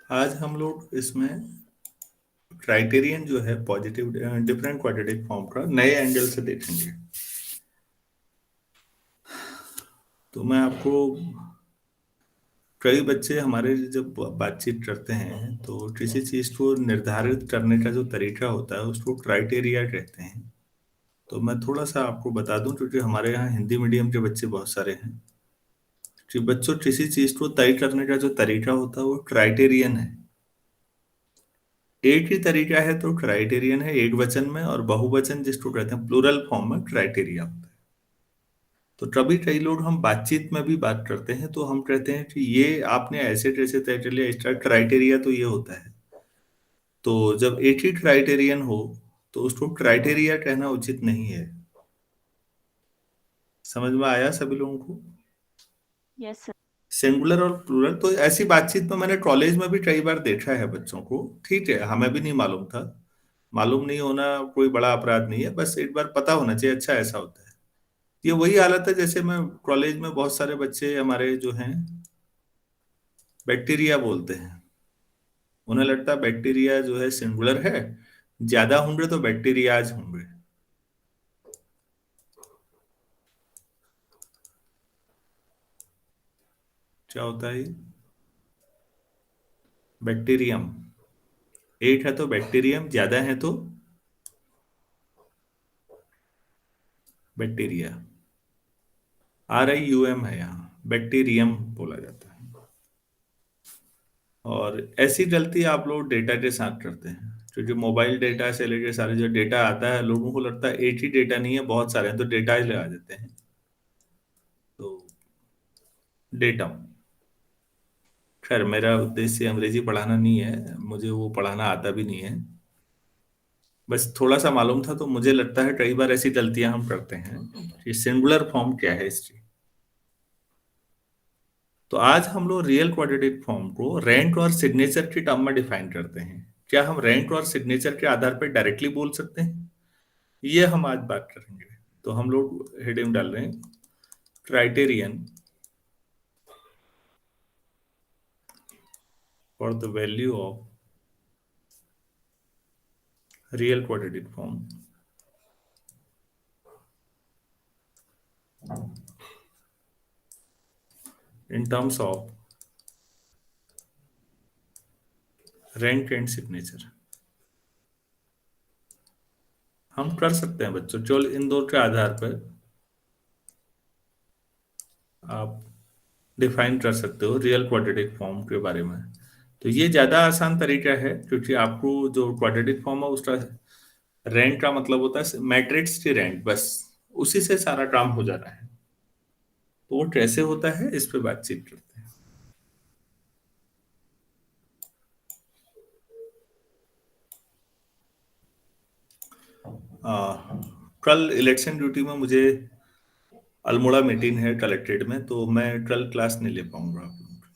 आज हम लोग इसमें क्राइटेरियन जो है पॉजिटिव डिफरेंट क्वाड्रेटिक फॉर्म का नए एंगल से देखेंगे। तो मैं आपको, कई बच्चे हमारे जब बातचीत करते हैं तो किसी चीज को निर्धारित करने का जो तरीका होता है उसको क्राइटेरिया कहते हैं। तो मैं थोड़ा सा आपको बता दूं, क्योंकि हमारे यहाँ हिंदी मीडियम के बच्चे बहुत सारे हैं, कि बच्चों किसी चीज को तय करने का जो तरीका होता है वो क्राइटेरियन है। एक ही तरीका है तो क्राइटेरियन है एक वचन में, और बहुवचन जिसको कहते हैं प्लूरल फॉर्म में क्राइटेरिया होता है। तो कभी कई लोग, हम बातचीत में भी बात करते हैं तो हम कहते हैं कि ये आपने ऐसे कैसे तय कर लिया, इसका क्राइटेरिया तो ये होता है। तो जब एक ही क्राइटेरियन हो तो उसको क्राइटेरिया कहना उचित नहीं है। समझ में आया सभी लोगों को? Yes sir. सिंगुलर और प्लूरल तो ऐसी बातचीत में मैंने कॉलेज में भी कई बार देखा है बच्चों को। ठीक है, हमें भी नहीं मालूम था। मालूम नहीं होना कोई बड़ा अपराध नहीं है, बस एक बार पता होना चाहिए, अच्छा ऐसा होता है। ये वही हालत है जैसे मैं कॉलेज में, बहुत सारे बच्चे हमारे जो हैं बैक्टीरिया बोलते हैं। उन्हें लगता है बैक्टीरिया जो है सिंगुलर है, ज्यादा होंगे तो बैक्टीरियाज होंगे। क्या होता है ये? बैक्टीरियम। एक है तो बैक्टीरियम, ज्यादा है तो बैक्टीरिया। RIUM है, यहाँ बैक्टीरियम बोला जाता है। और ऐसी गलती आप लोग डेटा के साथ करते हैं, क्योंकि मोबाइल डेटा से लेके सारे जो डेटा आता है, लोगों को लगता है एक ही डेटा नहीं है, बहुत सारे हैं, तो डेटा ही लगा देते हैं। तो डेटा, खैर मेरा उद्देश्य अंग्रेजी पढ़ाना नहीं है, मुझे वो पढ़ाना आता भी नहीं है। बस थोड़ा सा मालूम था, तो मुझे लगता है कई बार ऐसी गलतियां हम करते हैं कि सिंगुलर फॉर्म क्या है इसकी। तो आज हम लोग रियल क्वाड्रेटिक फॉर्म को रैंक और सिग्नेचर की टर्म में डिफाइन करते हैं। क्या हम रैंक और सिग्नेचर के आधार पर डायरेक्टली बोल सकते हैं? ये हम आज बात करेंगे। तो हम लोग हेडिंग डाल रहे हैं, criterion for the value of real quadratic form in terms of rank and signature. हम कर सकते हैं बच्चों, केवल इन दो के आधार पर आप डिफाइन कर सकते हो रियल क्वाड्रेटिक फॉर्म के बारे में। तो ये ज्यादा आसान तरीका है, क्योंकि आपको जो क्वाड्रेटिक फॉर्म है उसका रैंक का मतलब होता है मैट्रिक्स की रैंक, बस उसी से सारा काम हो जाना है। तो वो कैसे होता है इस पे बातचीत करते हैं। कल इलेक्शन ड्यूटी में मुझे अल्मोड़ा मीटिंग है कलेक्ट्रेट में, तो मैं कल क्लास नहीं ले पाऊंगा आप लोगों की।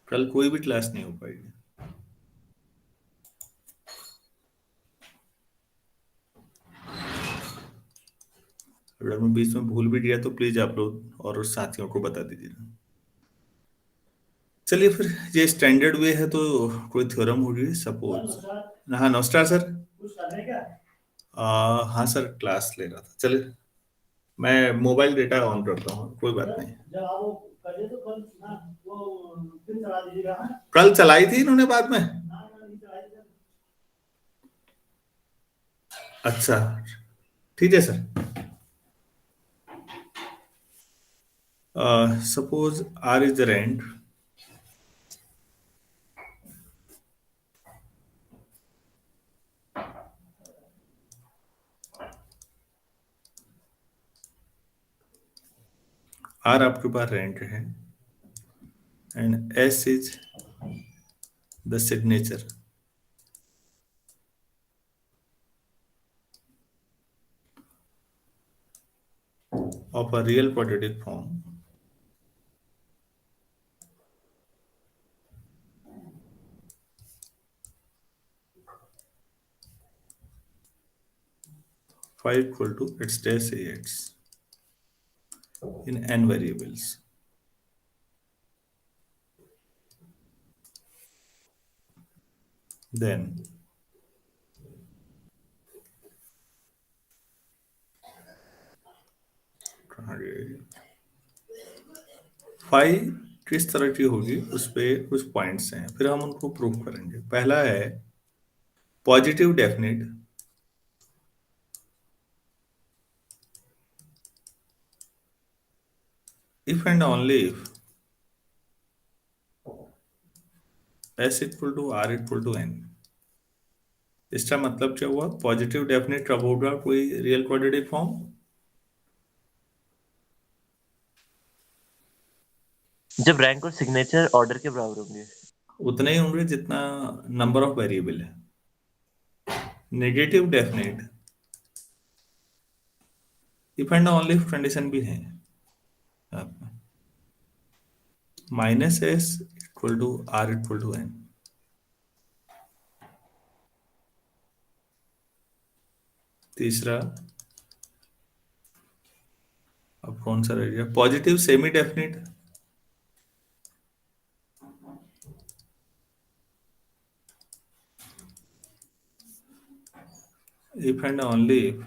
कल कोई भी क्लास नहीं हो पाएगी। अगर मैं बीच में भूल भी गया तो प्लीज आप लोग और साथियों को बता दीजिएगा। चलिए फिर, ये स्टैंडर्ड वे है तो कोई थ्योरम होगी सपोज। हाँ नमस्कार सर। हाँ सर, क्लास ले रहा था। चलिए, मैं मोबाइल डेटा ऑन करता हूँ, कोई बात नहीं। कल चलाई थी इन्होंने बाद में। अच्छा, ठीक है sir. Suppose R is the rank R आपके पास रैंक है, and S is the signature of a real quadratic form phi equal to its dash AX in n variables. Then five किस तरह की होगी, उस पे कुछ पॉइंट्स हैं, फिर हम उनको प्रूव करेंगे। पहला है positive definite if and only if S equal to are equal to N. इसका मतलब क्या हुआ? पॉजिटिव डेफिनेट कब होगा कोई रियल क्वाड्रेटिक फॉर्म? जब रैंक और सिग्नेचर ऑर्डर के बराबर होंगे। उतने ही होंगे जितना नंबर ऑफ वेरिएबल है। Negative definite if and only if condition भी है, minus S equal to are equal to N. तीसरा, अब कौन सा रह गया? Positive semi definite if and only if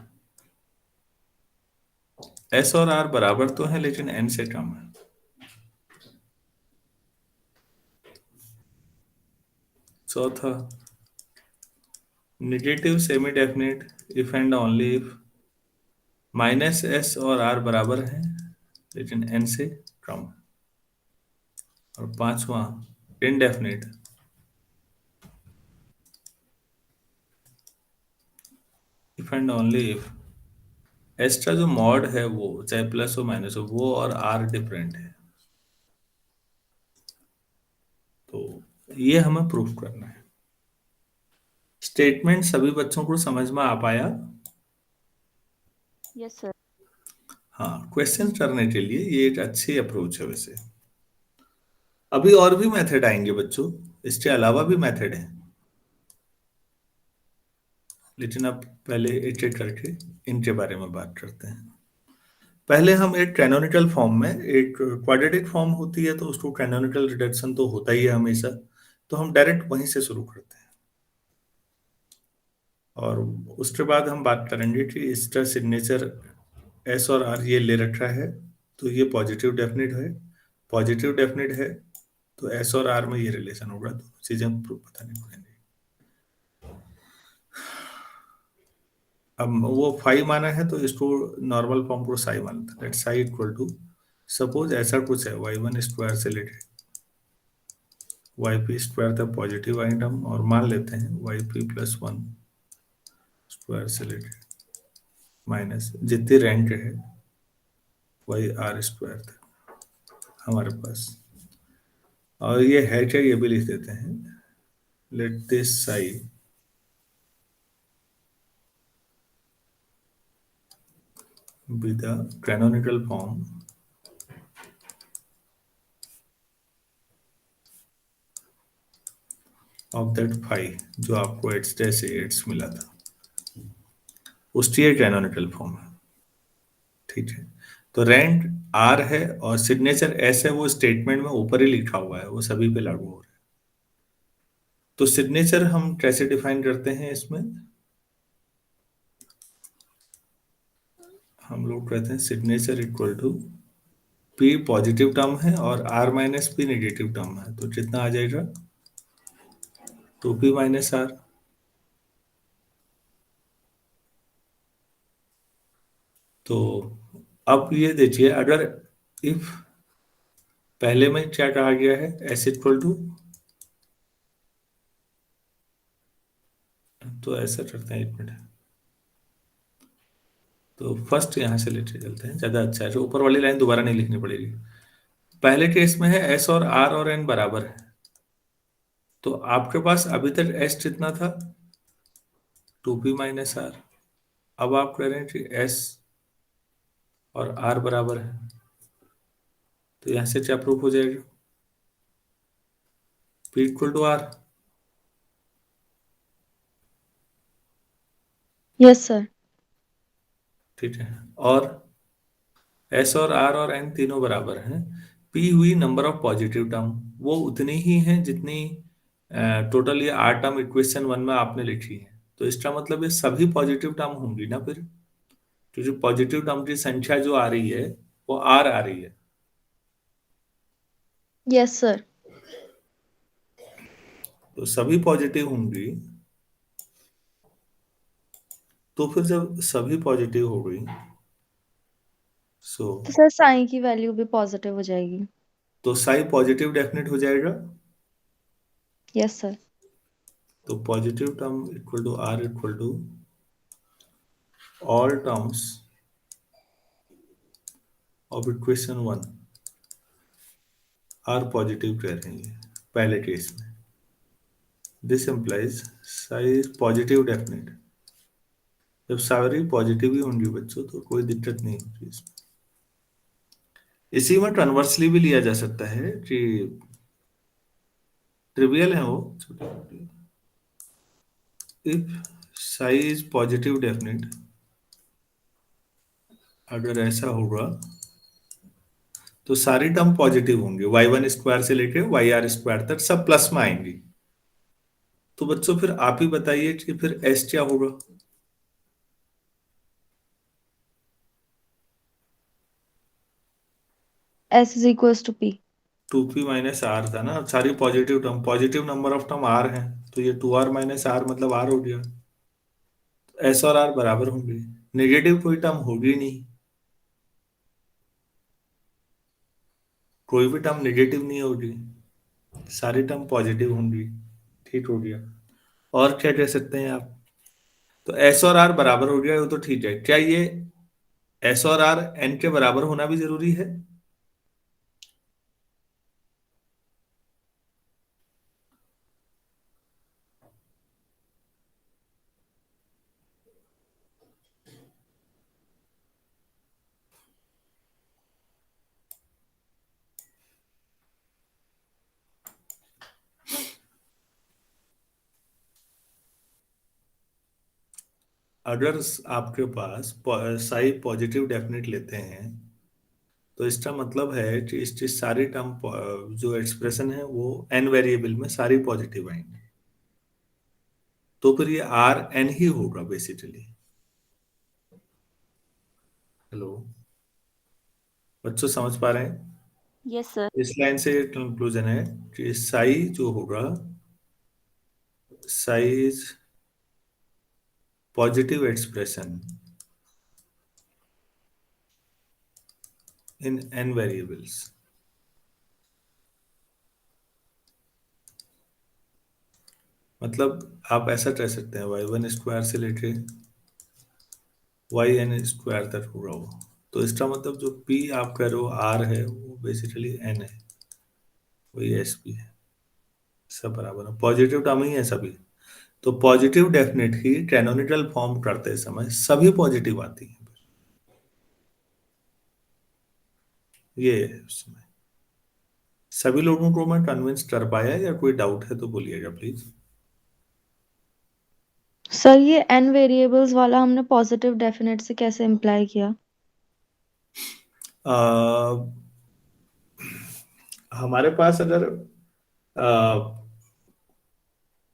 S और आर बराबर तो है लेकिन एन से कम है। चौथा, negative semi definite if and only if minus S और आर बराबर है लेकिन एन से कम है। और पांचवा, indefinite if and only if S का जो मॉड है वो चाहे प्लस हो माइनस हो, वो और आर डिफरेंट है। तो ये हमें प्रूफ करना है। स्टेटमेंट सभी बच्चों को समझ में आ पाया? Yes sir. हाँ, क्वेश्चन करने के लिए ये एक अच्छी अप्रोच है। वैसे अभी और भी मेथड आएंगे बच्चों, इसके अलावा भी मेथड है, लेकिन अब पहले एक एक करके इनके बारे में बात करते हैं। पहले हम एक कैनोनिकल फॉर्म में, एक क्वाड्रेटिक फॉर्म होती है तो उसको कैनोनिकल रिडक्शन तो होता ही है हमेशा, तो हम डायरेक्ट वहीं से शुरू करते हैं। और उसके बाद हम बात करेंगे कि इसका सिग्नेचर एस और आर ये ले रखा है, तो ये पॉजिटिव डेफिनेट है। पॉजिटिव डेफिनेट है तो एस और आर में ये रिलेशन होगा, तो चीजें बतानी पड़ेंगी। अब वो फाइव माना है तो इसको नॉर्मल फॉर्म को साई मानता है। Let psi equal to, suppose ऐसा कुछ है, वाई वन स्क्वायर से लेके वाई पी स्क्वायर तक पॉजिटिव आइटम, और मान लेते हैं y p plus one square से लेके माइनस जितनी रैंक है वाई आर स्क्वायर तक हमारे पास। और ये है क्या, ये भी लिख देते हैं। Let this Sai be the canonical form of that phi जो आपको एट्स जैसे एट्स मिला था, उसकी ये कैनोनिकल फॉर्म है। ठीक है, तो रैंक आर है और सिग्नेचर एस है, वो स्टेटमेंट में ऊपर ही लिखा हुआ है, वो सभी पे लागू हो रहा है। तो सिग्नेचर हम कैसे डिफाइन करते हैं इसमें? हम लोग कहते हैं signature equal to p positive term है और r minus p negative term है, तो कितना आ जाएगा? Two p minus r. तो अब ये देखिए, अगर इफ पहले में क्या कहा गया है, एस इक्वल टू, तो ऐसा करते हैं, एक मिनट, तो फर्स्ट यहां से लेते चलते हैं, ज्यादा अच्छा है, जो ऊपर वाली लाइन दोबारा नहीं लिखनी पड़ेगी। पहले केस में है एस और आर और एन बराबर है, तो आपके पास अभी तक एस कितना था? Two p minus r. अब आप कह रहे हैं कि एस और आर बराबर है, तो यहां से क्या प्रूफ हो जाएगा? P equal to r. Yes sir. ठीक है, और एस और एन तीनों बराबर हैं। पी हुई नंबर ऑफ पॉजिटिव टर्म, वो उतनी ही हैं जितनी टोटल ये 8 टर्म इक्वेशन 1 में आपने लिखी है, तो इसका मतलब ये सभी पॉजिटिव टर्म होंगी ना फिर, क्योंकि पॉजिटिव टर्म की संख्या जो आ रही है वो आर आ रही है। Yes sir. तो सभी पॉजिटिव होंगी, तो फिर जब सभी पॉजिटिव हो गई सो तो सर साई की वैल्यू भी पॉजिटिव हो जाएगी। तो साई पॉजिटिव डेफिनेट हो जाएगा। Yes sir. तो positive term equal to are equal to all terms of equation 1 are positive कह रही है पहले केस में। This implies psi is positive definite. जब सारी पॉजिटिव ही होंगी बच्चों तो कोई दिक्कत नहीं होगी इसमें। इसी में कन्वर्सली भी लिया जा सकता है कि ट्रिवियल है वो छोटे, if Sai is positive definite, अगर ऐसा होगा तो सारी टर्म पॉजिटिव होंगे, y1 स्क्वायर से लेके yr स्क्वायर तक सब प्लस में आएंगी। तो बच्चों फिर आप ही बताइए कि फिर s क्या होगा। S is equals to P। 2p minus r था ना, सारी positive term, positive number of term r है, तो ये 2r माइनस आर मतलब r हो गया। s और r बराबर होंगे, नेगेटिव कोई टर्म होगी नहीं, कोई भी टर्म नेगेटिव नहीं होगी, सारी टर्म पॉजिटिव होंगी। ठीक हो गया। और क्या कह सकते हैं आप। तो s और r बराबर हो गया, वो तो ठीक है। क्या ये s और r n के बराबर होना भी जरूरी है। 'अगर आपके पास साई पॉजिटिव डेफिनेट लेते हैं तो इसका मतलब है कि इसकी सारी टर्म जो एक्सप्रेशन है वो n वेरिएबल में सारी पॉजिटिव आएंगी, तो फिर ये आर एन ही होगा बेसिकली। हेलो बच्चों, समझ पा रहे हैं। Yes, sir. इस लाइन से कंक्लूजन है कि साई जो होगा, size positive expression in n variables. मतलब आप ऐसा कह सकते हैं y1 स्क्वायर से लेके yn स्क्वायर तक होगा वो। तो इसका मतलब जो p आप कह रहे हो r है वो बेसिकली n है, वही एस पी है, सब बराबर है, पॉजिटिव टर्म ही है सभी। तो पॉजिटिव डेफिनेट ही कैनोनिकल फॉर्म करते समय सभी पॉजिटिव आती है, ये है उसमें। सभी लोगों को मैं कन्विंस कर पाया या कोई डाउट है तो बोलिएगा प्लीज। सर ये n वेरिएबल्स वाला हमने पॉजिटिव डेफिनेट से कैसे इम्प्लाई किया? हमारे पास अगर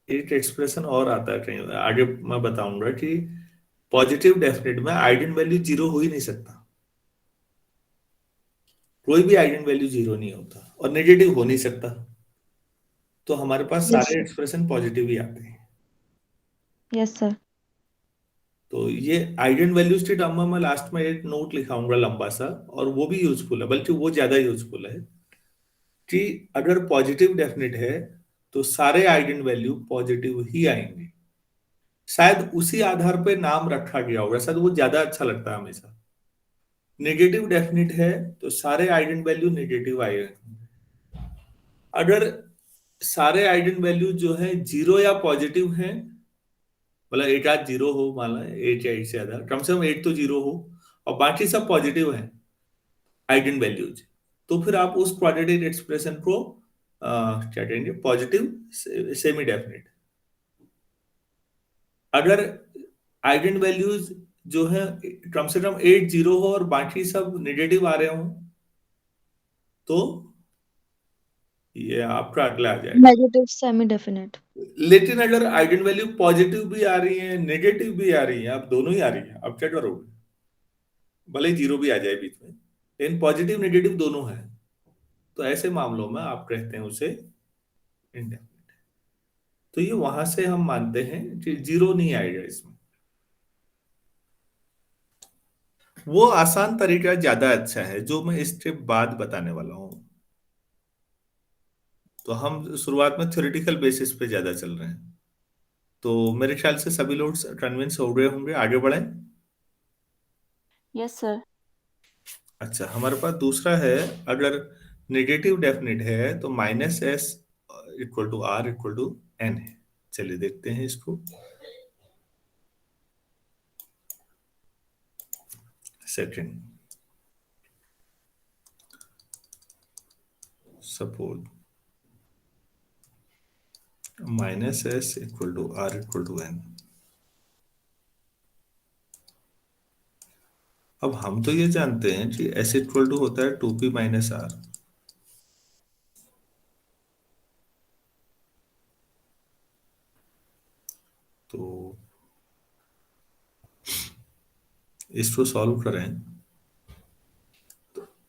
एक एक्सप्रेशन और आता है कहीं आगे मैं बताऊंगा कि पॉजिटिव डेफिनेट में आइगन वैल्यू जीरो हो ही नहीं सकता, कोई भी आइगन वैल्यू जीरो नहीं होता और नेगेटिव हो नहीं सकता, तो हमारे पास यस सारे एक्सप्रेशन पॉजिटिव ही आते हैं। Yes sir. तो ये आइगन वैल्यूज के टर्म में मैं लास्ट में एक नोट लिखाऊंगा लंबा सा, और वो भी यूजफुल है, बल्कि वो ज्यादा यूजफुल है कि अगर पॉजिटिव डेफिनेट है तो सारे आइगन वैल्यू पॉजिटिव ही आएंगे। शायद उसी आधार पे नाम रखा गया होगा, शायद वो ज्यादा अच्छा लगता है हमेशा। नेगेटिव डेफिनेट है तो सारे आइगन वैल्यू नेगेटिव आएंगे। अगर सारे आइगन वैल्यू जो है जीरो या पॉजिटिव हैं, मतलब एक आध जीरो हो, मान लो एक या एक से ज्यादा, कम से कम एक तो जीरो हो और बाकी सब पॉजिटिव है आइगन वैल्यूज, तो फिर आप उस क्वाड्रेटिक एक्सप्रेशन को क्या कहेंगे, पॉजिटिव सेमी डेफिनेट। अगर आइगन वैल्यूज जो है कम से कम एट जीरो हो और बाकी सब नेगेटिव आ रहे हो, तो ये आपका अगला आ जाएगा। Negative semi definite. लेकिन अगर आइगन वैल्यू पॉजिटिव भी आ रही है, नेगेटिव भी आ रही है, अब दोनों ही आ रही है, अब क्या करोगे? भले ही जीरो भी आ जाए बीच में, लेकिन पॉजिटिव नेगेटिव दोनों है, तो ऐसे मामलों में आप कहते हैं उसे इंडेफिनिट। तो ये वहां से हम मानते हैं कि जीरो नहीं आएगा इसमें। वो आसान तरीका ज्यादा अच्छा है जो मैं इसके बाद बताने वाला हूं। तो हम शुरुआत में थ्योरेटिकल बेसिस पे ज्यादा चल रहे हैं, तो मेरे ख्याल से सभी लोग कन्विंस हो गए होंगे, आगे बढ़े। Yes sir. अच्छा, हमारे पास दूसरा है, अगर नेगेटिव डेफिनेट है तो minus S equal to are equal to N है। चलिए देखते हैं इसको। Second, suppose minus S equal to are equal to N. अब हम तो ये जानते हैं कि एस इक्वल टू होता है 2p माइनस आर। तो इसको सॉल्व करें,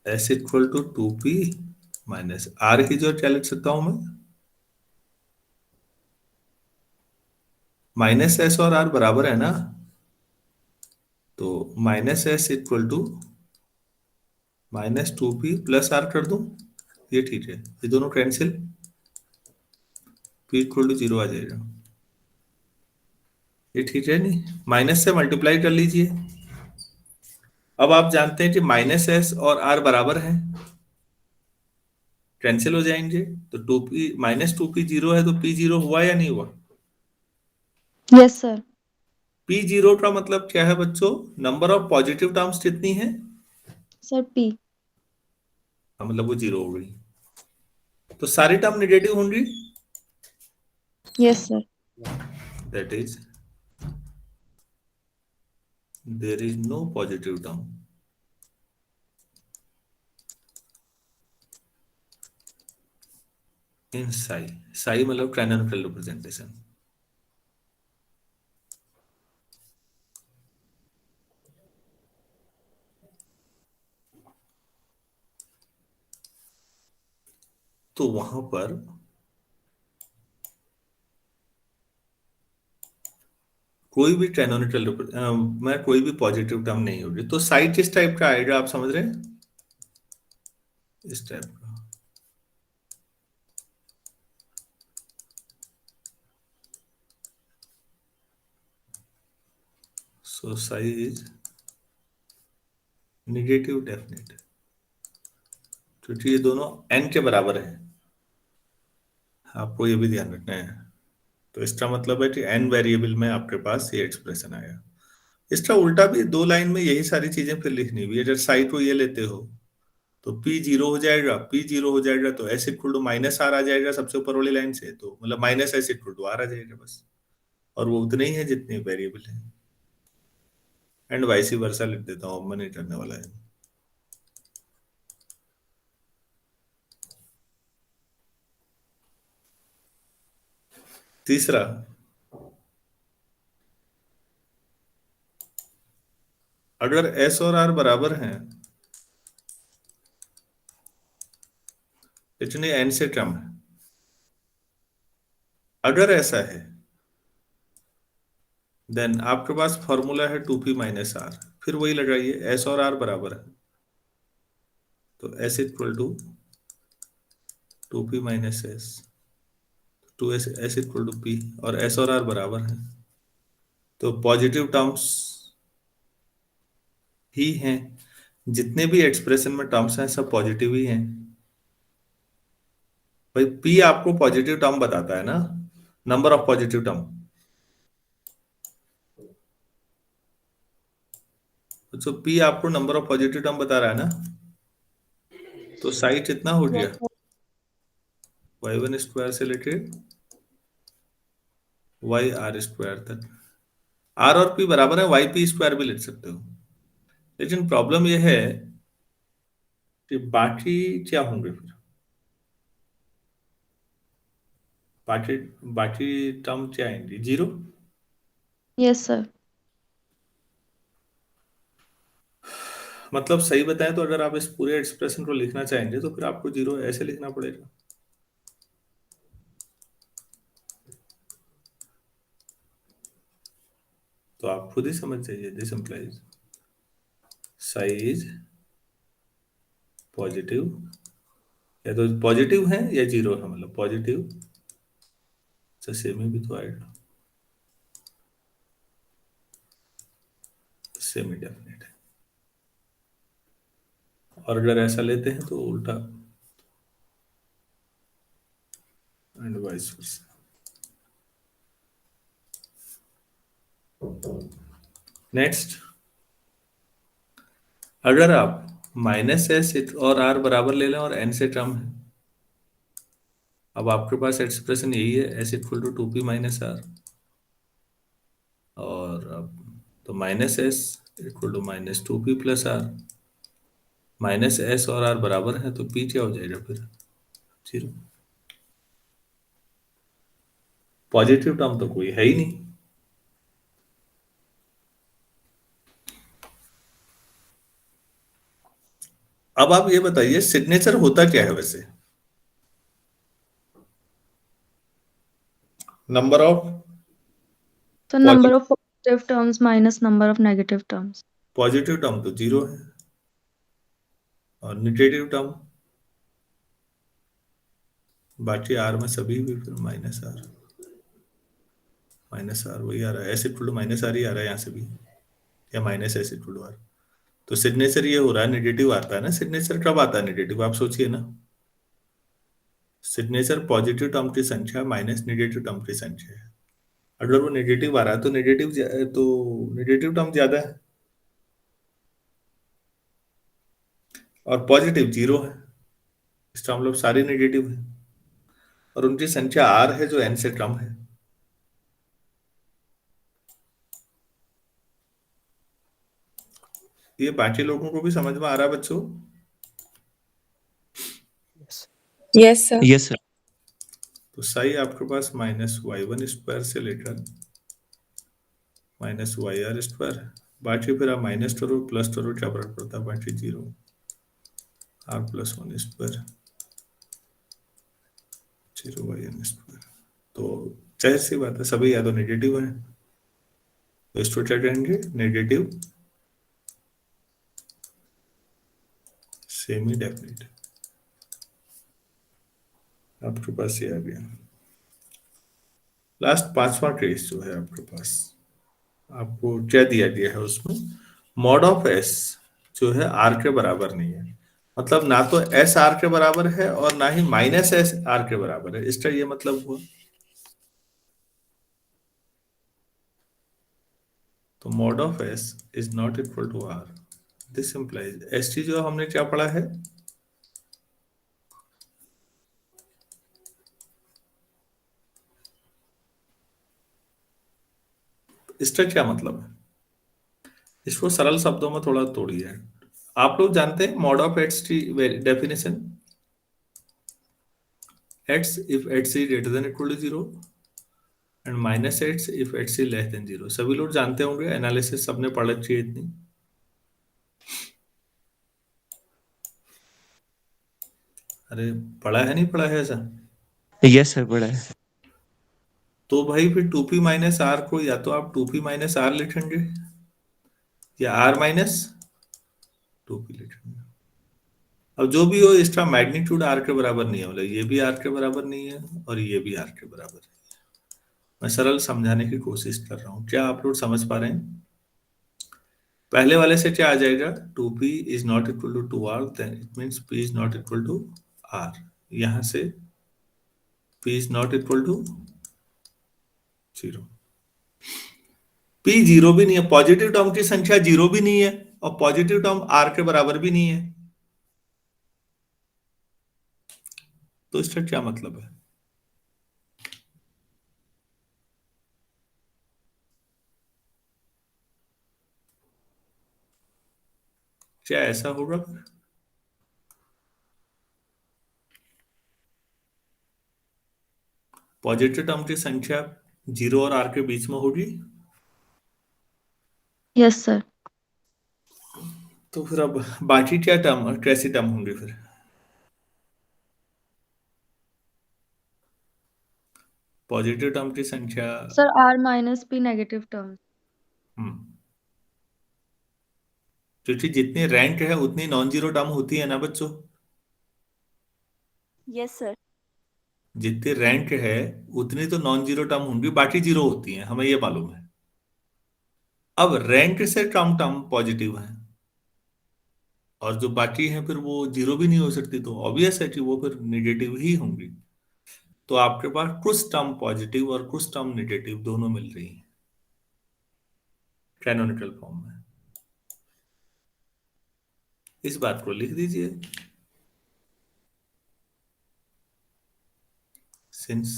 S equal to 2p minus r की जगह क्या लिख सकता हूं मैं? माइनस एस और आर बराबर है ना, तो minus S equal to -2p plus r कर दूं, ये ठीक है, ये दोनों कैंसिल, p इक्वल टू 0 आ जाएगा। ये ठीक है नहीं, माइनस से मल्टीप्लाई कर लीजिए। अब आप जानते हैं कि माइनस एस और आर बराबर हैं, कैंसिल हो जाएंगे, तो 2p -2p 0 है, तो p 0 हुआ या नहीं हुआ? Yes sir. p 0 का मतलब क्या है बच्चों? नंबर ऑफ पॉजिटिव टर्म्स कितनी है? Sir p. मतलब वो 0 हो गई, तो सारी टर्म नेगेटिव होंगी। Yes sir. That is there is no positive term in psi. Psi मतलब कैनोनिकल रिप्रेजेंटेशन। तो वहां पर कोई भी कैनोनिकल में कोई भी पॉजिटिव टर्म नहीं होगी, तो साई किस टाइप का आएगा, आप समझ रहे हैं? इस टाइप का। सो साई इज नेगेटिव डेफिनेट, क्योंकि ये दोनों n के बराबर है, आपको ये भी ध्यान रखना है। तो इसका मतलब है कि n वेरिएबल में आपके पास ये एक्सप्रेशन आया। इसका उल्टा भी दो लाइन में यही सारी चीजें फिर लिखनी भी है। अगर साई को ये लेते हो तो p 0 हो जाएगा, p 0 हो जाएगा तो s equal to minus r आ जाएगा सबसे ऊपर वाली लाइन से, तो मतलब minus S equal to r आ जाएगा बस, और वो उतने ही है जितने वेरिएबल है। एंड वाइस वर्सा लिख देता हूँ, अब मैं नहीं करने वाला है। तीसरा, अगर s और r बराबर हैं, इतने n से कम है, अगर ऐसा है देन आपके पास फॉर्मूला है 2p माइनस आर, फिर वही लगाइए, s और r बराबर है, तो s equal to 2p minus S, 2s, s equal to p, और s और r बराबर है, तो पॉजिटिव टर्म्स ही हैं, जितने भी एक्सप्रेशन में टर्म्स हैं सब पॉजिटिव ही हैं। भाई p आपको पॉजिटिव टर्म बताता है ना, नंबर ऑफ पॉजिटिव टर्म, तो p आपको नंबर ऑफ पॉजिटिव टर्म बता रहा है ना, तो साइड कितना हो गया? Yes sir. y1 स्क्वायर से लेके वाई आर स्क्वायर तक। आर और पी बराबर है, वाई पी स्क्वायर भी लिख सकते हो, लेकिन प्रॉब्लम यह है कि बाकी क्या होंगे फिर? बाकी बाकी टर्म क्या आएंगी? जीरो। Yes sir. मतलब सही बताएं तो अगर आप इस पूरे एक्सप्रेशन को लिखना चाहेंगे तो फिर आपको जीरो ऐसे लिखना पड़ेगा। तो आप खुद ही समझ जाइए, दिस इम्प्लाइज साइज पॉजिटिव, या तो पॉजिटिव है या जीरो है, मतलब पॉजिटिव तो सेमी भी तो आएगा, सेमी डेफिनेट है। और अगर ऐसा लेते हैं तो उल्टा, एंड वाइस वर्सा। नेक्स्ट, अगर आप माइनस एस और आर बराबर ले लें और एन से कम है, अब आपके पास एक्सप्रेशन यही है, S equal to two p minus r, और अब तो minus S equal to minus two p plus r, minus S और आर बराबर है तो पी क्या हो जाएगा फिर? जीरो। पॉजिटिव टर्म तो कोई है ही नहीं। अब आप ये बताइए सिग्नेचर होता क्या है वैसे? नंबर ऑफ तो number of positive terms minus number of negative terms. Positive term तो जीरो है, और निगेटिव टर्म बाकी आर में सभी भी फिर माइनस आर वही आ रहा है, S equal to minus r ही आ रहा है यहाँ से भी, या minus S equal to r. तो सिग्नेचर ये हो रहा है, नेगेटिव आता है ना। सिग्नेचर कब आता है नेगेटिव, आप सोचिए ना। सिग्नेचर पॉजिटिव टर्म की संख्या माइनस नेगेटिव टर्म की संख्या है। अगर वो नेगेटिव आ रहा है तो नेगेटिव टर्म ज्यादा है, और पॉजिटिव जीरो है, इसका मतलब सारे नेगेटिव है, और उनकी संख्या आर है जो एन से कम है। ये बाकी लोगों को भी समझ में आ रहा है बच्चों? Yes sir. Yes sir. तो सही आपके पास माइनस वाई वन स्क्वायर से लेकर माइनस वाई आर स्क्वायर, बाकी फिर आप माइनस करो प्लस करो क्या फर्क पड़ता है, बाकी zero, r plus one square zero y n square. तो जाहिर सी बात है सभी या तो नेगेटिव है, तो इसको क्या कहेंगे? Negative semi definite. आपके पास ये आ गया। लास्ट पांचवा केस जो है आपके पास, आपको क्या दिया गया है उसमें? मॉड ऑफ एस जो है आर के बराबर नहीं है, मतलब ना तो एस आर के बराबर है और ना ही माइनस एस आर के बराबर है। इसका ये मतलब हुआ, तो mod of S is not equal to r, this implies S T जो हमने क्या पढ़ा है, इसका क्या मतलब है? इसको सरल शब्दों में थोड़ा तोड़िए। आप लोग जानते हैं मॉड ऑफ एक्स की definition, x if x is greater than equal to zero and minus x if x is less than zero. सभी लोग जानते होंगे, एनालिसिस सबने पढ़ रखी है इतनी। अरे पढ़ा है नहीं पढ़ा है ऐसा? यस सर, बड़ा है। तो भाई फिर टू पी माइनस आर को या तो आप टू पी माइनस आर लिखेंगे या आर माइनस टू पी लिखेंगे। अब जो भी हो इसका मैग्नीट्यूड आर के बराबर नहीं है, मतलब ये भी आर के बराबर नहीं है और ये भी आर के बराबर है। मैं सरल समझाने की कोशिश कर रहा हूँ, क्या आप लोग समझ पा रहे हैं? पहले वाले से क्या आ जाएगा? Two p is not equal to two r, then it means p is not equal to r. यहां से p is not equal to zero. P zero भी नहीं है, पॉजिटिव टर्म की संख्या जीरो भी नहीं है और पॉजिटिव टर्म आर के बराबर भी नहीं है, तो इसका क्या मतलब है? क्या ऐसा होगा? पॉजिटिव टर्म की संख्या 0 और r के बीच में होगी। Yes sir. तो फिर अब बाकी क्या टर्म, कैसी टर्म होंगे फिर? पॉजिटिव टर्म की संख्या sir r minus p negative term. क्योंकि जितनी रैंक है उतनी नॉन जीरो टर्म होती है ना बच्चों। Yes sir. जितनी रैंक है उतनी तो नॉन जीरो टर्म होंगी, बाकी जीरो होती हैं, हमें ये मालूम है। अब रैंक से कम टर्म पॉजिटिव है और जो बाकी हैं फिर वो जीरो भी नहीं हो सकती, तो ऑब्वियस है कि वो फिर निगेटिव ही होंगी। तो आपके पास कुछ टर्म पॉजिटिव और कुछ टर्म निगेटिव दोनों मिल रही हैं कैनोनिकल फॉर्म में। इस बात को लिख दीजिए, since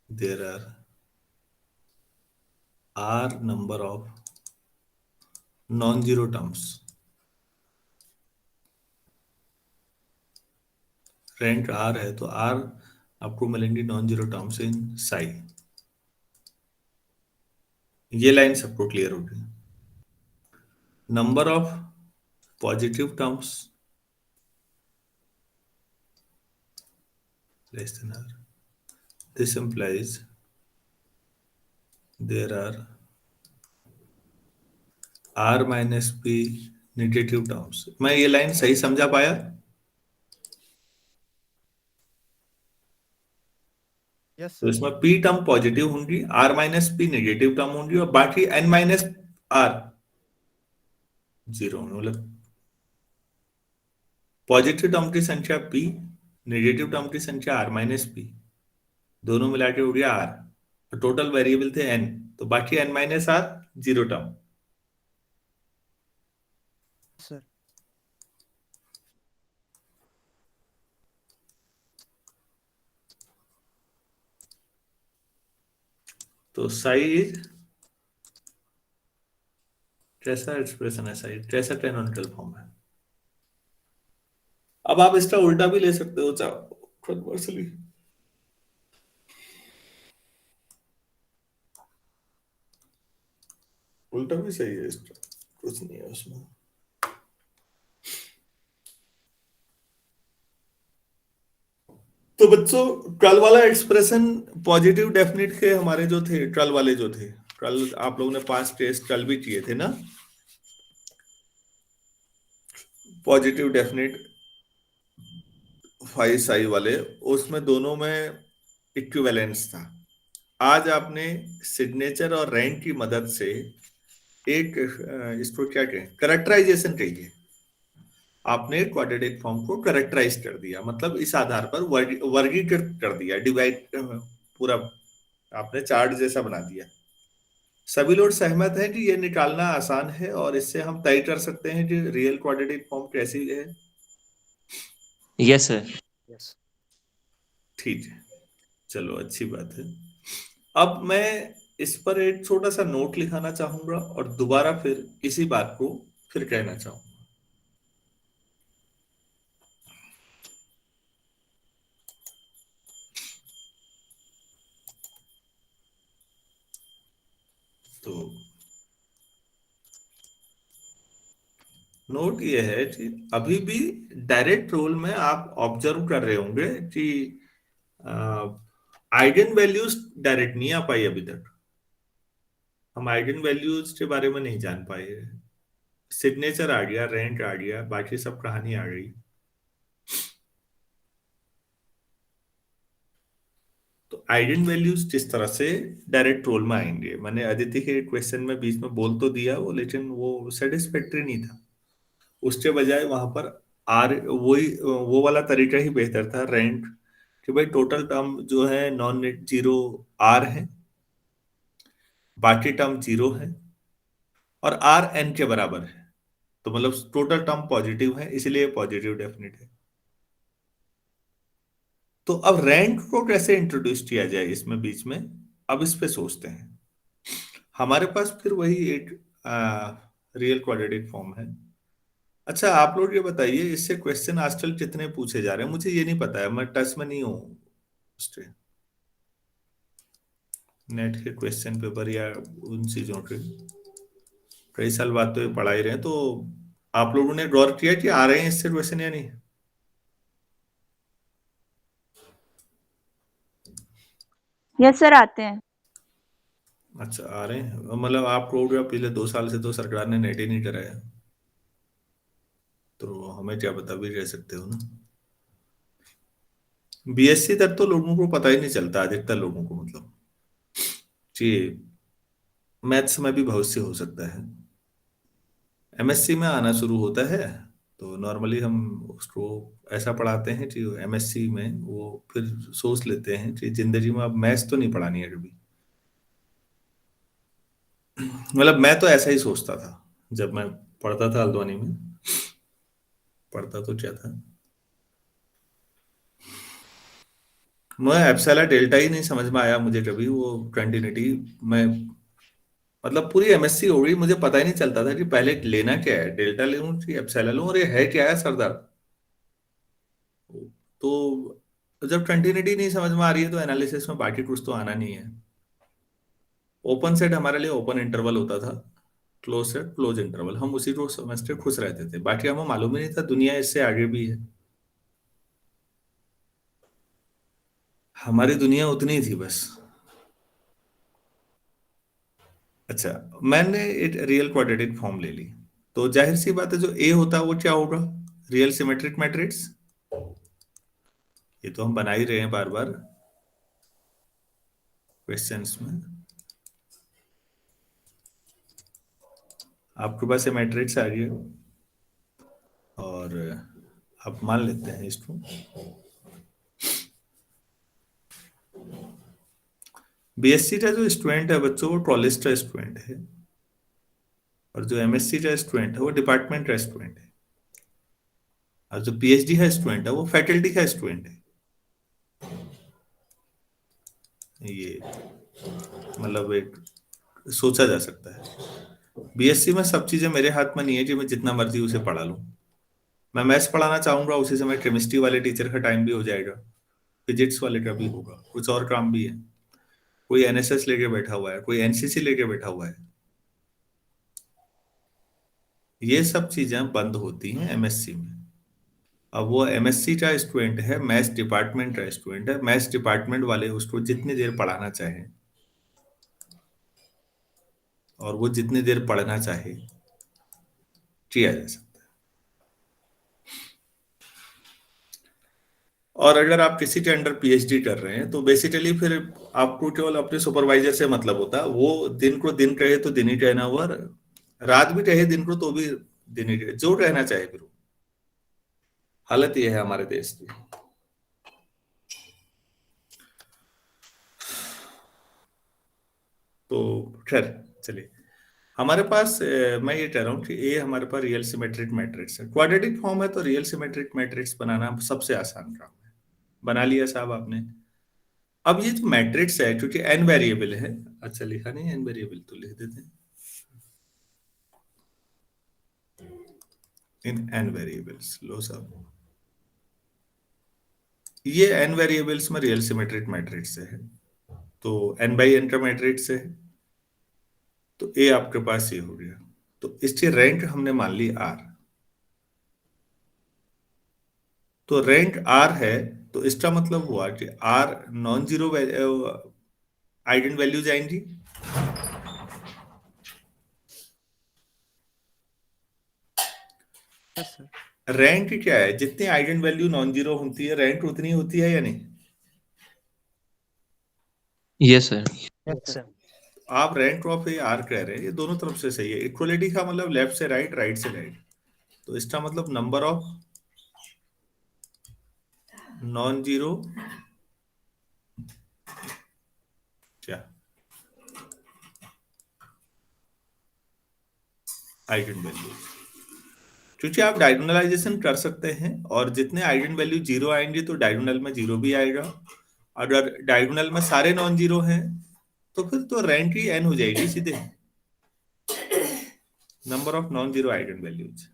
there are number of non zero terms, rank r है तो आर आपको मिलेंगी non zero terms in psi. ये लाइन सबको क्लियर होगी। Number of positive terms less than r, this implies there are r minus p negative terms. मैं ये line सही समझा पाया? यस तो सर। इसमें p टर्म पॉजिटिव होंगी, r minus p negative term होंगी और बाकी n माइनस r जीरो होंगे। मतलब पॉजिटिव टर्म की संख्या p, नेगेटिव टर्म की संख्या r माइनस p, दोनों मिला के हो गया r। टोटल वेरिएबल थे n, तो बाकी n minus r zero term. Sir तो साइज कैसा एक्सप्रेशन है, साइज कैसा कैनोनिकल फॉर्म है? अब आप इसका उल्टा भी ले सकते हो चाहो कन्वर्सली। उल्टा भी सही है, इसका कुछ नहीं है उसमें। तो बच्चों कल वाला एक्सप्रेशन पॉजिटिव डेफिनेट के हमारे जो थे, कल वाले जो थे, कल आप लोगों ने 5 टेस्ट कल भी किए थे ना, पॉजिटिव डेफिनेट 5 साई वाले, उसमें दोनों में इक्विवेलेंस था। आज आपने सिग्नेचर और रैंक की मदद से एक इसको क्या कहें, करेक्टराइजेशन कहिए, आपने क्वाड्रेटिक फॉर्म को करेक्टराइज कर दिया, मतलब इस आधार पर वर्गीकृत कर दिया, डिवाइड पूरा आपने चार्ट जैसा बना दिया। सभी लोग सहमत हैं कि ये निकालना आसान है और इससे हम तय कर सकते हैं कि रियल क्वाड्रेटिक फॉर्म कैसी है। Yes sir. यस। ठीक है, चलो अच्छी बात है। अब मैं इस पर एक छोटा सा नोट लिखाना चाहूंगा और दोबारा फिर इसी बात को फिर कहना चाहूंगा। तो नोट ये है कि अभी भी डायरेक्ट रोल में आप ऑब्जर्व कर रहे होंगे कि आइगन वैल्यूज डायरेक्ट नहीं आ पाई अभी तक। हम आइगन वैल्यूज के बारे में नहीं जान पाए। सिग्नेचर आ गया, रैंक आ गया, बाकी सब कहानी आ गई। तो आइगन वैल्यूज किस तरह से डायरेक्ट रोल में आएंगे, मैंने अदिति के क्वेश्चन में बीच में बोल तो दिया वो, लेकिन वो सेटिस्फैक्टरी नहीं था। उसके बजाय वहां पर आर वही वो वाला तरीका ही बेहतर था, रैंक, कि भाई टोटल टर्म जो है नॉन नेट जीरो आर है, बाकी टर्म जीरो है और आर एन के बराबर है, तो मतलब टोटल टर्म पॉजिटिव है, इसलिए पॉजिटिव डेफिनेट है। तो अब रैंक को कैसे इंट्रोड्यूस किया जाए इसमें बीच में, अब इस पे सोचते हैं। हमारे पास फिर वही एक रियल क्वाड्रेटिक फॉर्म है अच्छा, आप लोग ये बताइए, इससे क्वेश्चन आजकल कितने पूछे जा रहे हैं? मुझे ये नहीं पता है, मैं टच में नहीं हूँ उससे, नेट के क्वेश्चन पेपर या उन चीजों के। कई साल बाद तो ये पढ़ा ही रहे हैं, तो आप लोगों ने गौर किया कि आ रहे हैं इससे क्वेश्चन या नहीं? यस सर, आते हैं। अच्छा, आ रहे हैं, मतलब आप लोग पिछले 2 साल से तो सरकार ने नेट ही नहीं कराया, तो हमें क्या पता भी रह सकते हो ना। बीएससी तक तो लोगों को पता ही नहीं चलता, अधिकतर लोगों को, मतलब जी, मैथ्स में भी भविष्य हो सकता है। एमएससी में आना शुरू होता है, तो नॉर्मली हम उसको ऐसा पढ़ाते हैं कि एमएससी में वो फिर सोच लेते हैं कि जिंदगी में अब मैथ्स तो नहीं पढ़ानी है कभी। मतलब मैं तो ऐसा ही सोचता था जब मैं पढ़ता था हल्द्वानी में। पढ़ता तो क्या था, मैं एप्सिलॉन डेल्टा ही नहीं समझ में आया मुझे कभी, वो कंटिन्यूटी में, मतलब पूरी एमएससी हो गई, मुझे पता ही नहीं चलता था कि पहले लेना क्या है, डेल्टा लूं कि एप्सिलॉन लूं, और ये है क्या है सरदार। तो जब कंटिन्यूटी नहीं समझ में आ रही है तो एनालिसिस में बाकी कुछ तो आना नहीं है। ओपन सेट हमारे लिए ओपन इंटरवल होता था, क्लोज सेट क्लोज इंटरवल, हम उसी को समझते खुश रहते थे, बाकी हमें मालूम ही नहीं था दुनिया इससे आगे भी है। हमारी दुनिया उतनी ही थी बस। अच्छा, मैंने एक रियल क्वाड्रेटिक फॉर्म ले ली, तो जाहिर सी बात है जो ए होता है वो क्या होगा, रियल सिमेट्रिक मैट्रिक्स। ये तो हम बना ही रहे हैं बार बार क्वेश्चंस में। आपके पास ये मैट्रिक्स आ गया, और आप मान लेते हैं इसको। बीएससी का जो स्टूडेंट है बच्चों, वो टॉलेस्ट का स्टूडेंट है, और जो एमएससी का स्टूडेंट है वो डिपार्टमेंट का स्टूडेंट है, और जो पीएचडी का स्टूडेंट है वो फैकल्टी का स्टूडेंट है। ये मतलब एक सोचा जा सकता है। बीएससी में सब चीजें मेरे हाथ में नहीं है कि मैं जितना मर्जी उसे पढ़ा लूं। मैं मैथ्स पढ़ाना चाहूंगा, उसी समय केमिस्ट्री वाले टीचर का टाइम भी हो जाएगा, फिजिक्स वाले का भी होगा, कुछ और काम भी है, कोई एनएसएस लेके बैठा हुआ है, कोई एनसीसी लेके बैठा हुआ है। ये सब चीजें बंद होती हैं एमएससी में। अब वो एमएससी का स्टूडेंट है, मैथ्स डिपार्टमेंट का स्टूडेंट है, मैथ्स डिपार्टमेंट वाले उसको जितनी देर पढ़ाना चाहे, और वो जितनी देर पढ़ना चाहे, किया जा सकता है। और अगर आप किसी के अंडर पीएचडी कर रहे हैं तो बेसिकली फिर आपको केवल अपने सुपरवाइजर से मतलब होता है। वो दिन को दिन कहे तो दिन ही कहना हुआ, रात भी कहे दिन को तो भी दिन ही कहे, जो कहना चाहे फिर वो। हालत ये है हमारे देश की। तो खैर चलिए, हमारे पास मैं ये कह रहा हूँ कि ये हमारे पास रियल सिमेट्रिक मैट्रिक्स है, क्वाड्रेटिक फॉर्म है, तो रियल सिमेट्रिक मैट्रिक्स बनाना सबसे आसान काम है। बना लिया साहब आपने। अब ये जो मैट्रिक्स है, क्योंकि एन वेरिएबल है, अच्छा लिखा नहीं एन वेरिएबल, तो लिख देते हैं इन एन वेरिएबल्स। लो साहब, ये एन वेरिएबल्स में रियल सिमेट्रिक मैट्रिक्स है, तो एन बाई एन का मैट्रिक्स है, तो ए आपके पास ये हो गया। तो इसकी रैंक हमने मान ली आर, तो रैंक आर है, तो इसका मतलब हुआ कि r non zero eigen values आएंगी। Yes sir. रैंक क्या है, जितनी आइगन वैल्यू नॉन जीरो होती है रैंक उतनी होती है या नहीं? Yes sir. Yes sir. आप रैंक ऑफ ए आर कह रहे हैं, ये दोनों तरफ से सही है। इक्वलिटी का मतलब लेफ्ट से राइट, राइट से राइट, तो इसका मतलब नंबर ऑफ नॉन जीरो क्या आइगन वैल्यू, क्योंकि आप डायगोनलाइजेशन कर सकते हैं, और जितने आइगन वैल्यू जीरो आएंगे तो डायगोनल में जीरो भी आएगा। अगर डायगोनल में सारे नॉन जीरो हैं तो फिर तो रैंक ही एन हो जाएगी सीधे, number of non zero eigen values.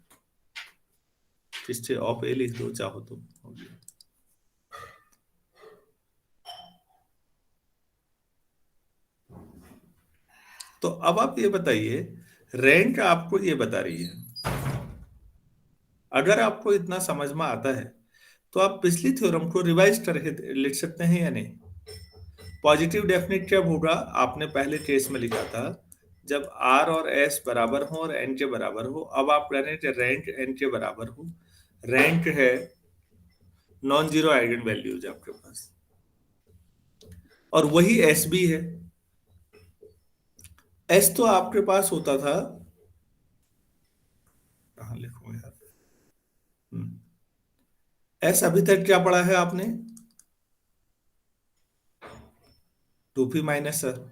History of a लिख दो चाहो तो, हो गया। तो अब आप ये बताइए, रैंक आपको ये बता रही है, अगर आपको इतना समझ में आता है तो आप पिछली थ्योरम को रिवाइज करके लिख सकते हैं या नहीं। पॉजिटिव डेफिनेट कब होगा, आपने पहले केस में लिखा था जब r और s बराबर हो और n के बराबर हो। अब आप कह रहे हैं कि रैंक n के बराबर हो, रैंक है नॉन जीरो आइगन वैल्यूज आपके पास, और वही s भी है। s तो आपके पास होता था, कहाँ लिखूं यार, s अभी तक क्या पढ़ा है आपने, 2p minus sir,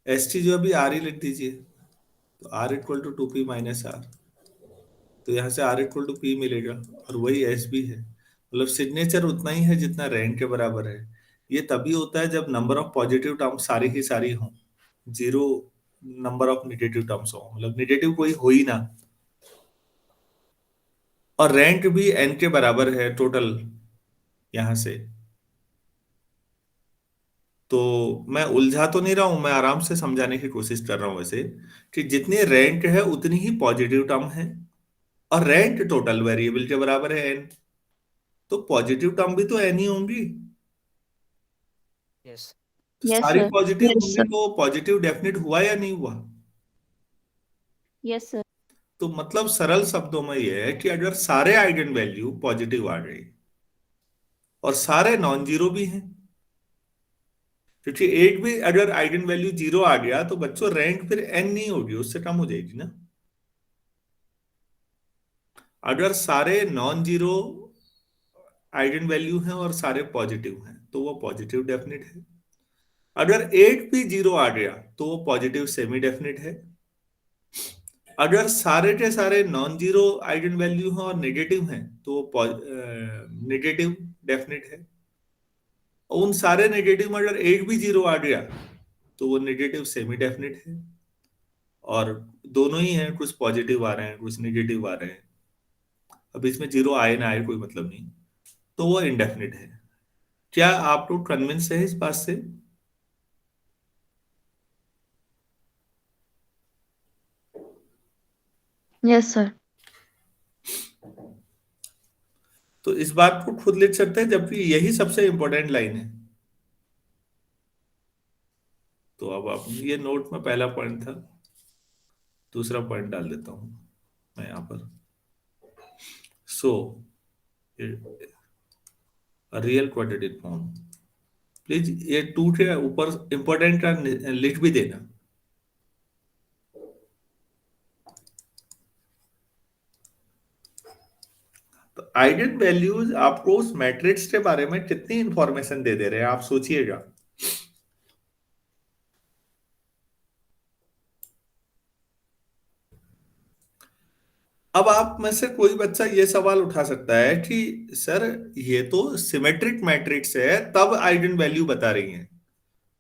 S T जो अभी आर ही लिख दीजिए, तो r equal to 2p minus r, तो यहाँ से r इक्वल टू p मिलेगा, और वही s भी है। मतलब सिग्नेचर उतना ही है जितना रैंक के बराबर है। ये तभी होता है जब नंबर ऑफ पॉजिटिव टर्म सारी ही सारी हो, zero number of negative terms हो, मतलब नेगेटिव कोई हो ही ना। और रैंक भी n के बराबर है टोटल यहां से। तो मैं उलझा तो नहीं रहा हूं, मैं आराम से समझाने की कोशिश कर रहा हूं वैसे, कि जितनी रैंक है उतनी ही पॉजिटिव टर्म है, और रैंक टोटल वेरिएबल के बराबर है n, तो पॉजिटिव टर्म भी तो n ही होंगी। Yes. तो Yes, सारी sir. पॉजिटिव Yes, होंगी, sir. तो पॉजिटिव डेफिनेट हुआ या नहीं हुआ। Yes, sir. तो मतलब सरल शब्दों में यह है कि अगर सारे आइगन वैल्यू पॉजिटिव आ गए और सारे नॉन जीरो भी हैं, क्योंकि एक भी अगर आइगन वैल्यू जीरो आ गया तो बच्चों रैंक फिर n नहीं होगी, उससे कम हो जाएगी ना। अगर सारे नॉन जीरो आइगन वैल्यू हैं और सारे पॉजिटिव हैं तो वो पॉजिटिव डेफिनेट है। अगर एक भी जीरो आ गया तो वो पॉजिटिव सेमी डेफिनेट है। अगर सारे के सारे नॉन जीरो आइगन वैल्यू हैं और नेगेटिव हैं तो वो नेगेटिव डेफिनेट है। उन सारे नेगेटिव में अगर एक भी जीरो आ गया तो वो नेगेटिव सेमी डेफिनेट है। और दोनों ही हैं, कुछ पॉजिटिव आ रहे हैं कुछ नेगेटिव आ रहे हैं, अब इसमें जीरो आए ना आए कोई मतलब नहीं, तो वो इंडेफिनिट है। क्या आप लोग कन्विंस है इस बात से। Yes, sir. तो इस बात को खुद लिख सकते हैं, जबकि यही सबसे इंपॉर्टेंट लाइन है। तो अब आप ये नोट में पहला पॉइंट था, दूसरा पॉइंट डाल देता हूं मैं यहां पर। So real quadratic form, please ये टू के ऊपर इंपॉर्टेंट का लिख भी देना। तो आइगन वैल्यूज आपको उस मैट्रिक्स के बारे में कितनी इंफॉर्मेशन दे दे रहे हैं, आप सोचिएगा। अब आप में से कोई बच्चा ये सवाल उठा सकता है कि सर ये तो सिमेट्रिक मैट्रिक्स है तब आइगन वैल्यू बता रही है,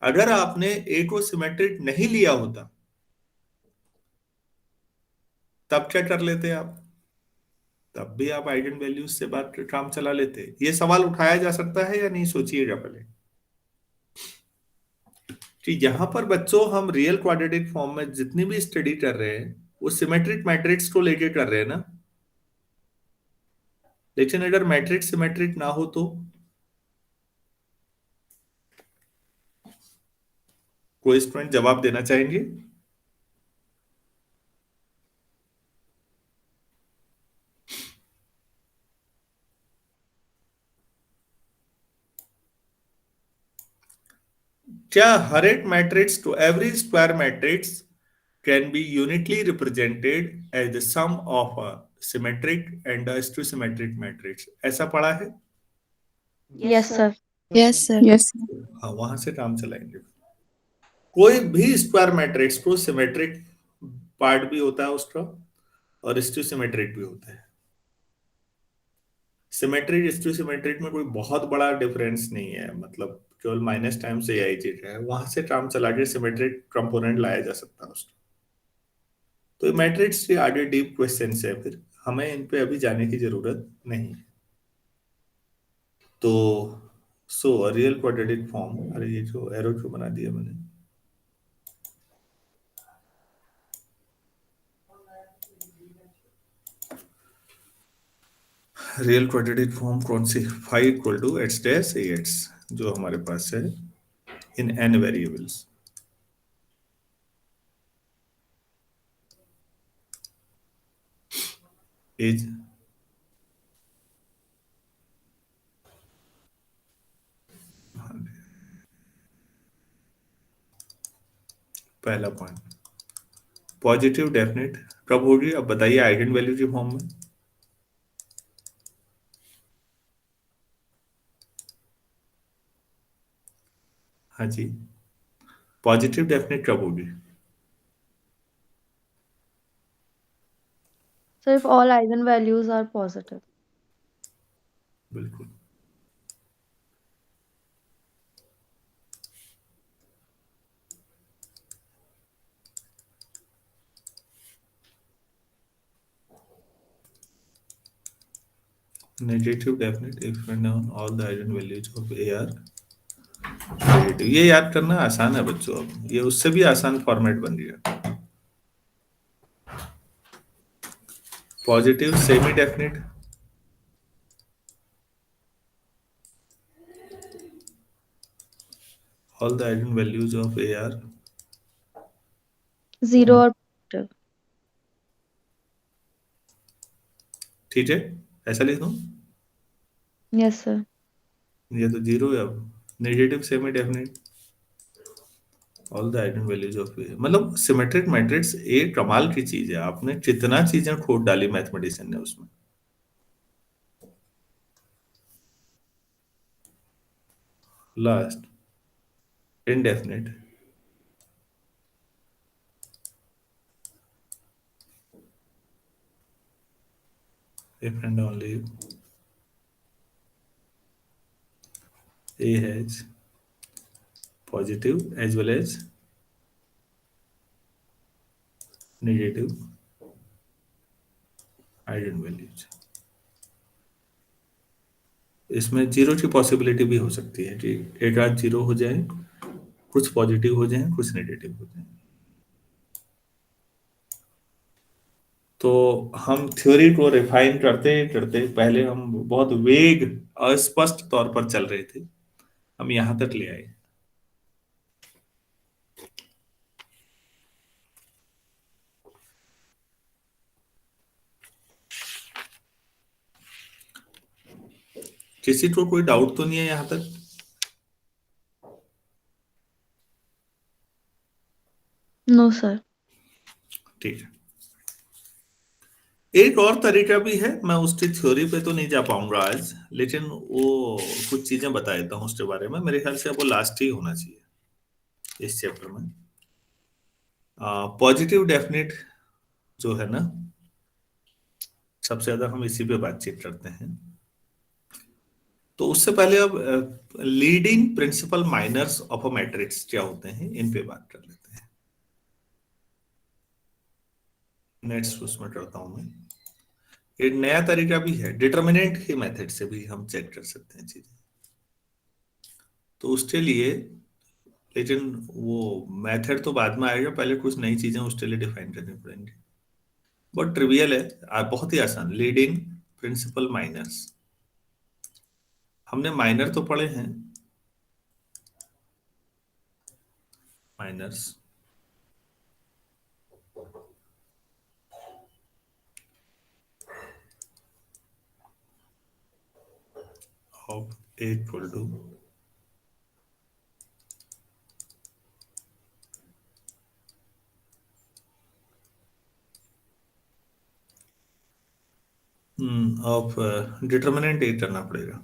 अगर आपने ए को सिमेट्रिक नहीं लिया होता तब क्या कर लेते आप, तब भी आप आइगन वैल्यूज से बात काम चला लेते। ये सवाल उठाया जा सकता है या नहीं, सोचिएगा पहले। कि यहां पर बच्चों हम रियल क्वाड्रेटिक फॉर्म में जितनी भी स्टडी कर रहे हैं वो सिमेट्रिक मैट्रिक्स को लेके कर रहे हैं ना। लेकिन अगर मैट्रिक्स सिमेट्रिक ना हो तो कोई स्टूडेंट जवाब देना चाहेंगे। क्या हर एक matrix to every square matrix can be uniquely represented as the sum of a symmetric and a skew symmetric matrix, ऐसा पढ़ा है। Yes, sir. Yes, sir. Yes. हाँ, वहां से काम चलाएंगे। कोई भी स्क्वायर मैट्रिक्स को सिमेट्रिक पार्ट भी होता है उसका और स्टूसिमेट्रिक भी होता है। सिमेट्रिक स्टूसिमेट्रिक में कोई बहुत बड़ा डिफरेंस नहीं है, मतलब केवल माइनस टाइम से यही चीज है, वहां से काम चला के सिमेट्रिक कंपोनेंट लाया जा सकता है उसका। तो मैट्रिक्स के आगे डीप क्वेश्चन है, फिर हमें इन पे अभी जाने की जरूरत नहीं। तो सो रियल क्वाड्रेटिक फॉर्म, अरे ये जो एरो जो बना दिया मैंने, रियल क्वाड्रेटिक फॉर्म कौन सी, 5 = x' ax जो हमारे पास है इन n वेरिएबल्स। एज पहला पॉइंट, पॉजिटिव डेफिनेट कब होगी, अब बताइए आइगन वैल्यू की फॉर्म में। हाँ जी, पॉजिटिव डेफिनेट कब होगी? So if all eigenvalues are positive. बिल्कुल। Negative definite if and on all the eigen values of A R negative. ये याद करना आसान है बच्चों, अब ये उससे भी आसान फॉर्मेट बन गया। Positive semi definite, all the eigen values of A R 0 or positive. ठीक है, ऐसा लिख दूं, Yes, sir. ये तो 0 है। अब negative semi definite all the eigen values of a, मतलब सिमेट्रिक मैट्रिक्स एक कमाल की चीज है, आपने कितना चीजें खोद डाली मैथमेटिशियन ने उसमें। Last indefinite, if and only A has positive as well as negative eigenvalues। इसमें जीरो की पॉसिबिलिटी भी हो सकती है कि एक आध जीरो हो जाए, कुछ पॉजिटिव हो जाए, कुछ नेगेटिव हो जाए। तो हम थ्योरी को रिफाइन करते करते, पहले हम बहुत वेग अस्पष्ट तौर पर चल रहे थे, हम यहां तक ले आए। किसी को कोई डाउट तो नहीं है यहां तक? No, sir. ठीक है, एक और तरीका भी है, मैं उसकी थ्योरी पे तो नहीं जा पाऊंगा आज, लेकिन वो कुछ चीजें बता देता हूँ उसके बारे में। मेरे ख्याल से अब वो लास्ट ही होना चाहिए इस चैप्टर में। पॉजिटिव डेफिनेट जो है ना, सबसे ज्यादा हम इसी पे बातचीत करते हैं। तो उससे पहले अब leading principal minors of a matrix क्या होते हैं, इन पे बात कर लेते हैं। नेक्स्ट उसमें करता हूं मैं। एक नया तरीका भी है, डिटर्मिनेंट के मेथड से भी हम चेक कर सकते हैं चीजें। तो उसके लिए, लेकिन वो मेथड तो बाद में आएगा, पहले कुछ नई चीजें उसके लिए डिफाइन करनी पड़ेंगी। बहुत ट्रिवियल है, बहुत ही आसान। लीडिंग प्रिंसिपल माइनर्स, हमने माइनर तो पढ़े हैं, minors of a equal to of determinant a करना पड़ेगा।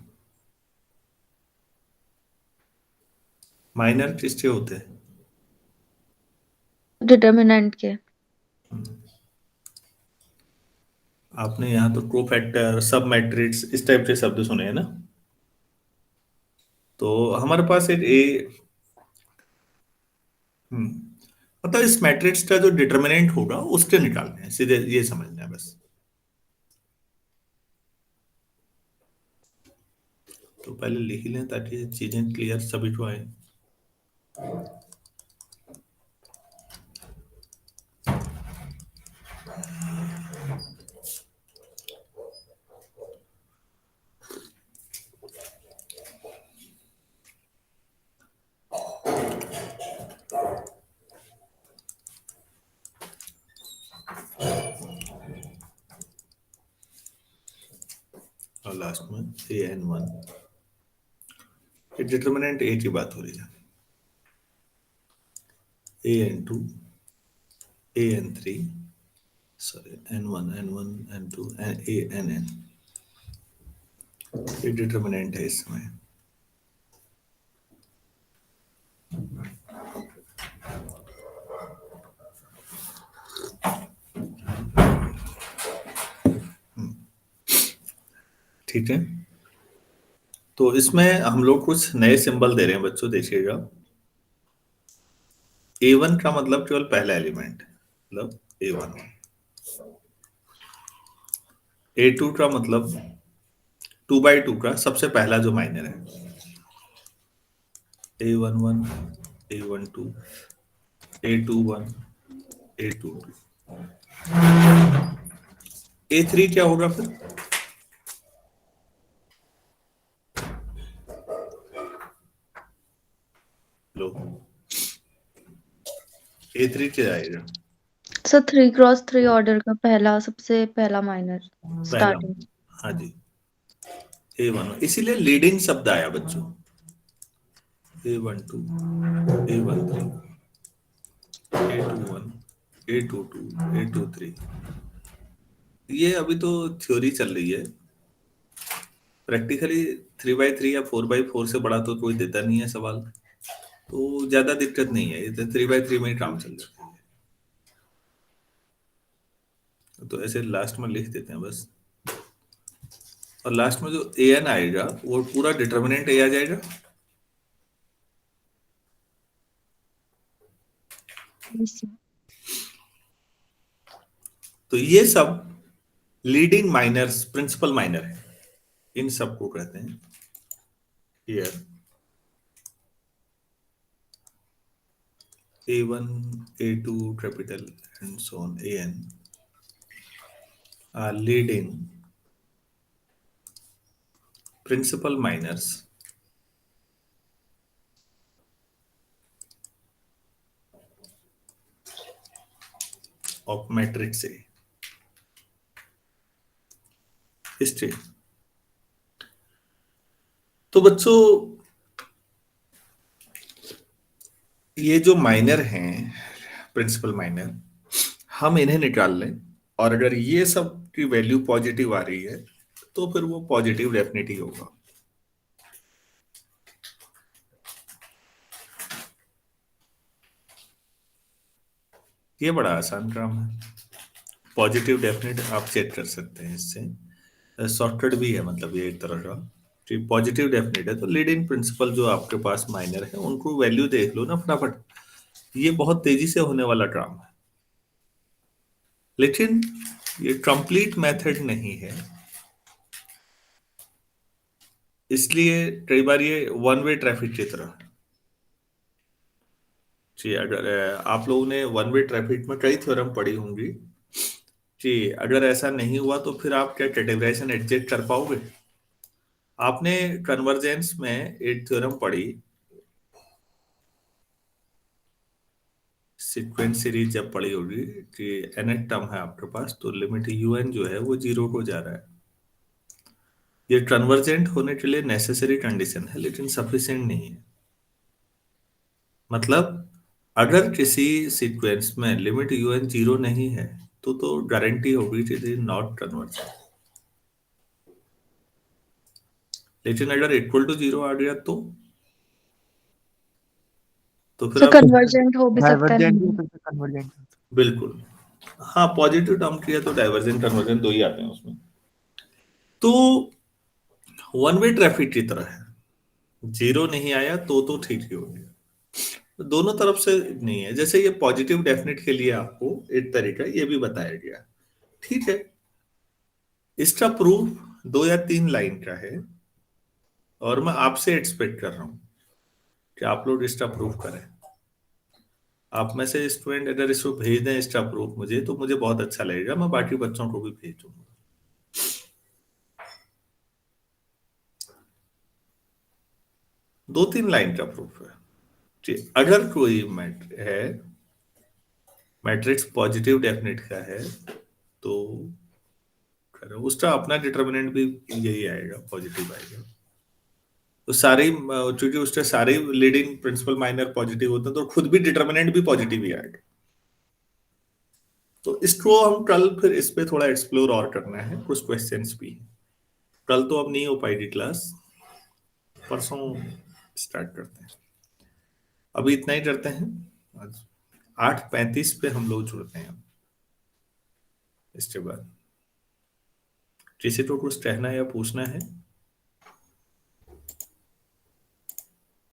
माइनर किसके होते हैं? Determinant के. आपने यहाँ तो कोफैक्टर, सब मैट्रिक्स, इस टाइप के शब्द सुने हैं ना। तो हमारे पास एक ए, मतलब इस मैट्रिक्स का जो डिटर्मिनेंट होगा उसके निकालने हैं, सीधे ये समझना है बस। तो पहले लिख ही लें ताकि चीजें क्लियर सभी को आए। और लास्ट में an1 डिटर्मिनेंट ए की बात हो रही है, an2 an3 sorry n1 n1 n2 ann ये डिटर्मिनेंट है इसमें। ठीक है, तो इसमें हम लोग कुछ नए सिंबल दे रहे हैं बच्चों, देखिएगा। A1 का मतलब केवल पहला एलिमेंट, मतलब A1। A2 का मतलब 2/2 का सबसे पहला जो माइनर है, A11 A12 A21 A22। A3 क्या होगा फिर? लो A3 क्या आएगा? सर 3x3 ऑर्डर का पहला, सबसे पहला माइनर पहला, स्टार्टिंग। हाँ जी, A1, इसीलिए लीडिंग शब्द आया बच्चों। A12 A13 A21 A22 A23। ये अभी तो थ्योरी चल रही है, प्रैक्टिकली 3/3 या 4/4 से बड़ा तो कोई देता नहीं है सवाल, तो ज्यादा दिक्कत नहीं है, ये तो 3/3 में ही काम चल जाता है। तो ऐसे लास्ट में लिख देते हैं बस, और लास्ट में जो an आएगा वो पूरा डिटर्मिनेंट a आ जाएगा। तो ये सब लीडिंग माइनर्स, प्रिंसिपल माइनर है, इन सब को कहते हैं here A1 A2 capital and so on an are leading principal minors of matrix A history. तो बच्चों ये जो माइनर हैं, प्रिंसिपल माइनर, हम इन्हें निकाल लें, और अगर ये सब की वैल्यू पॉजिटिव आ रही है तो फिर वो पॉजिटिव डेफिनेटली होगा। ये बड़ा आसान काम है, पॉजिटिव डेफिनेट आप चेक कर सकते हैं इससे, शॉर्टकट भी है, मतलब ये एक तरह का कि पॉजिटिव डेफिनेट है तो लीडिंग प्रिंसिपल जो आपके पास माइनर है उनको वैल्यू देख लो ना फटाफट। ये बहुत तेजी से होने वाला काम है, लेकिन ये कंप्लीट मेथड नहीं है, इसलिए कई बार ये वन वे ट्रैफिक की तरह। जी, अगर आप लोगों ने वन वे ट्रैफिक में कई थ्योरम पढ़ी होंगी कि अगर ऐसा नहीं हुआ तो फिर आप क्या कैटेगराइजेशन एडजस्ट कर पाओगे? आपने कन्वर्जेंस में एक थ्योरम पढ़ी, सीक्वेंस सीरीज जब पढ़ी होगी कि nth टर्म है आपके पास तो लिमिट un जो है वो 0 को जा रहा है। ये कन्वर्जेंट होने के लिए नेसेसरी कंडीशन है लेकिन सफिशिएंट नहीं है। मतलब अगर किसी सीक्वेंस में लिमिट un 0 नहीं है तो गारंटी होगी कि इट इज नॉट कन्वर्जेंट, लेकिन अगर इक्वल टू 0 आ गया तो फिर सर आप कन्वर्जेंट हो भी सकता डाइवर्जेंट नहीं। हो सकता है, कन्वर्जेंट। बिल्कुल, हाँ, पॉजिटिव टर्म किया तो डाइवर्जेंट कन्वर्जेंट दो ही आते हैं उसमें। तो वन वे ट्रैफिक की तरह है, 0 नहीं आया तो ठीक ही हो गया, तो दोनों तरफ से नहीं है। जैसे ये पॉजिटिव डेफिनेट के लिए आपको एक तरीका ये भी बताया गया, ठीक है। इसका प्रूफ 2 या 3 लाइन का है, और मैं आपसे एक्सपेक्ट कर रहा हूँ कि आप लोग इसका प्रूफ करें। आप में से स्टूडेंट अगर इसको भेज दें इसका प्रूफ मुझे, तो मुझे बहुत अच्छा लगेगा, मैं बाकी बच्चों को भी भेज दूंगा। दो तीन लाइन का प्रूफ है कि अगर कोई मैट्रिक्स पॉजिटिव डेफिनेट का है तो उसका अपना डिटर्मिनेंट भी यही आएगा, पॉजिटिव आएगा। तो सारे, क्योंकि उसके सारे लीडिंग प्रिंसिपल माइनर पॉजिटिव होते हैं, तो खुद भी डिटर्मिनेंट भी पॉजिटिव ही आएगा। तो इसको हम कल फिर इस पे थोड़ा एक्सप्लोर और करना है, कुछ क्वेश्चंस भी। कल तो अब नहीं हो पाएगी क्लास, परसों स्टार्ट करते हैं। अभी इतना ही करते हैं। आज 8:35 पे हम लोग जुड़ते हैं। इसके बाद किसी को कुछ कहना या पूछना है?